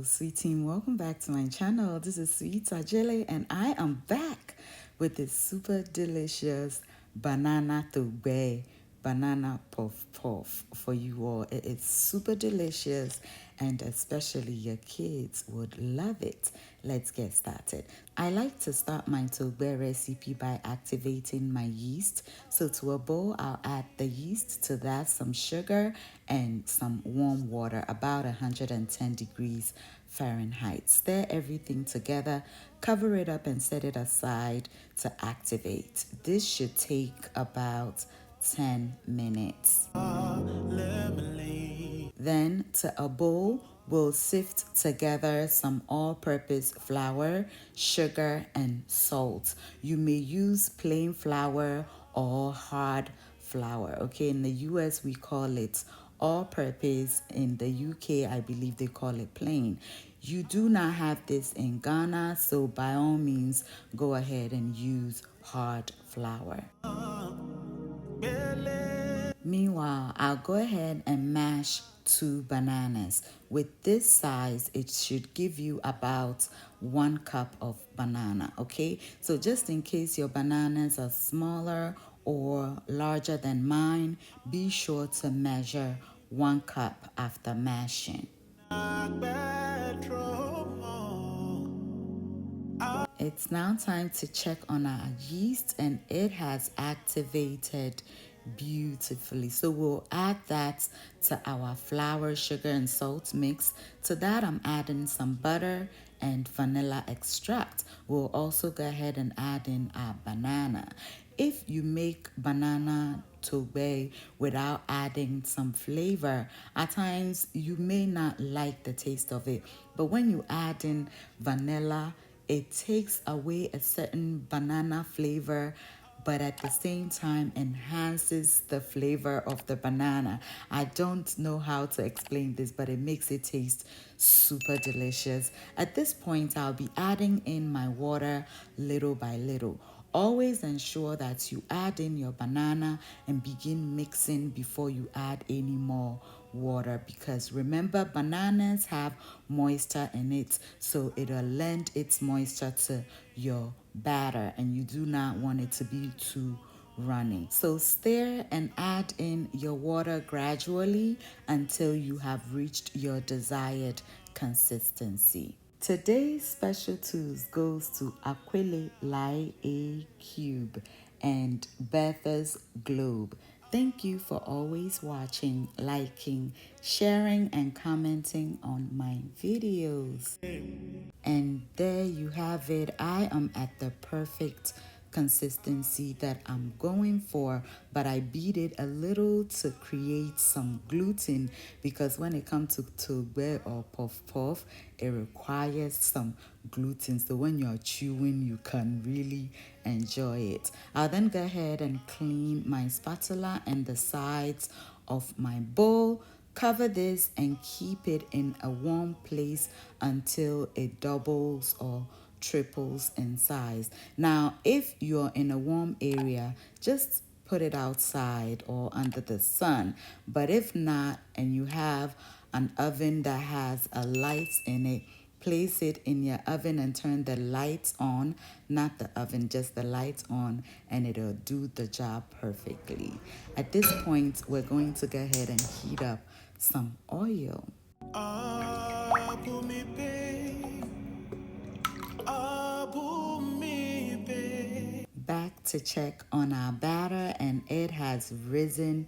Sweet team, welcome back to my channel. This is Sweet Ajele and I am back with this super delicious banana Toogbei banana puff puff for you all. It is super delicious and especially your kids would love it. Let's get started. I like to start my Toogbei recipe by activating my yeast. So to a bowl, I'll add the yeast, to that some sugar and some warm water, about 110 degrees Fahrenheit. Stir everything together, cover it up and set it aside to activate. This should take about 10 minutes. Then to a bowl, we'll sift together some all-purpose flour, sugar, and salt. You may use plain flour or hard flour. Okay, in the US we call it all-purpose. In the UK, I believe they call it plain. You do not have this in Ghana, so by all means, go ahead and use hard flour. Meanwhile, I'll go ahead and mash 2 bananas. With this size, it should give you about 1 cup of banana, okay? So just in case your bananas are smaller or larger than mine, be sure to measure 1 cup after mashing. It's now time to check on our yeast and it has activated beautifully. So we'll add that to our flour, sugar, and salt mix. To that, I'm adding some butter and vanilla extract. We'll also go ahead and add in our banana. If you make banana Toogbei without adding some flavor, at times you may not like the taste of it. But when you add in vanilla, it takes away a certain banana flavor, but at the same time enhances the flavor of the banana. I don't know how to explain this, but it makes it taste super delicious. At this point, I'll be adding in my water little by little. Always ensure that you add in your banana and begin mixing before you add any more water, because remember, bananas have moisture in it, so it'll lend its moisture to your batter and you do not want it to be too runny. So stir and add in your water gradually until you have reached your desired consistency. Today's special tools goes to Aquile Lai A Cube and Bertha's Globe. Thank you for always watching, liking, sharing, and commenting on my videos. And there you have it. I am at the perfect consistency that I'm going for, but I beat it a little to create some gluten, because when it comes to Toogbei or puff puff, it requires some gluten, so when you're chewing you can really enjoy it. I'll then go ahead and clean my spatula and the sides of my bowl. Cover this and keep it in a warm place until it doubles or triples in size. Now, if you're in a warm area, just put it outside or under the sun. But if not, and you have an oven that has a light in it, place it in your oven and turn the lights on, not the oven, just the lights on, and it'll do the job perfectly. At this point, we're going to go ahead and heat up some oil. Back to check on our batter, and it has risen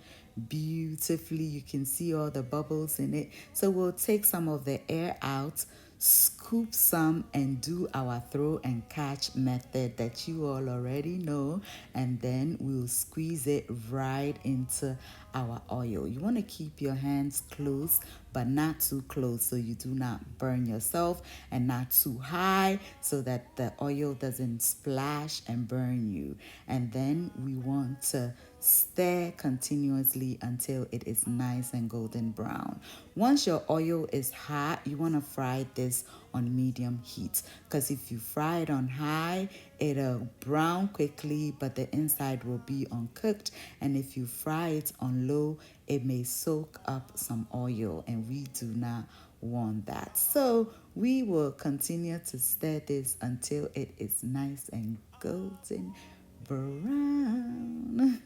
beautifully. You can see all the bubbles in it. So we'll take some of the air out, scoop some, and do our throw and catch method that you all already know, and then we'll squeeze it right into our oil. You want to keep your hands close but not too close so you do not burn yourself, and not too high so that the oil doesn't splash and burn you. And then we want to stir continuously until it is nice and golden brown. Once your oil is hot, you want to fry this on medium heat, because if you fry it on high, it'll brown quickly but the inside will be uncooked, and if you fry it on low, it may soak up some oil, and we do not want that. So we will continue to stir this until it is nice and golden brown.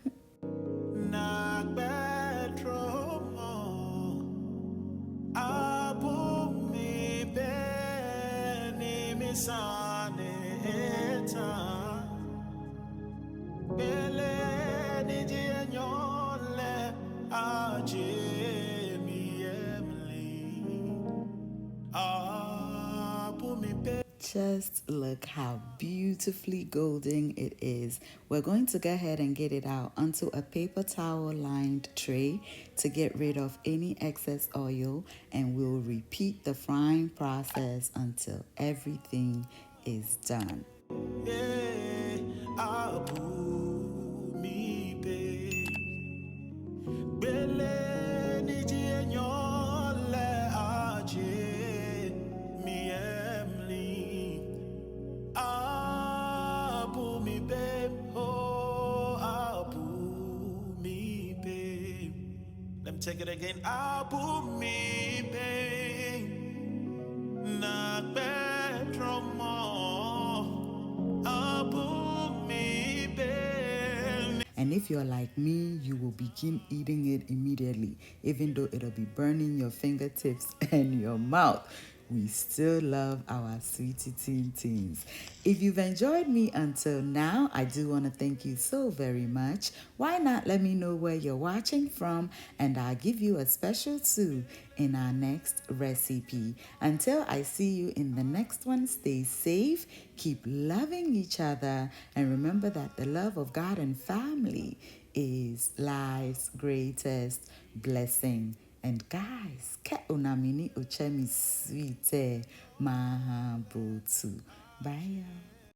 Just look how beautifully golden it is. We're going to go ahead and get it out onto a paper towel lined tray to get rid of any excess oil, and we'll repeat the frying process until everything is done. Let me take it again. Abu me babe, not bedroom more. Abu me babe. And if you're like me, you will begin eating it immediately, even though it'll be burning your fingertips and your mouth. We still love our sweetie teen teens. If you've enjoyed me until now, I do want to thank you so very much. Why not let me know where you're watching from, and I'll give you a special too in our next recipe. Until I see you in the next one, stay safe, keep loving each other, and remember that the love of God and family is life's greatest blessing. And guys, ke unamini uchemi sweet mahabutu. Bye.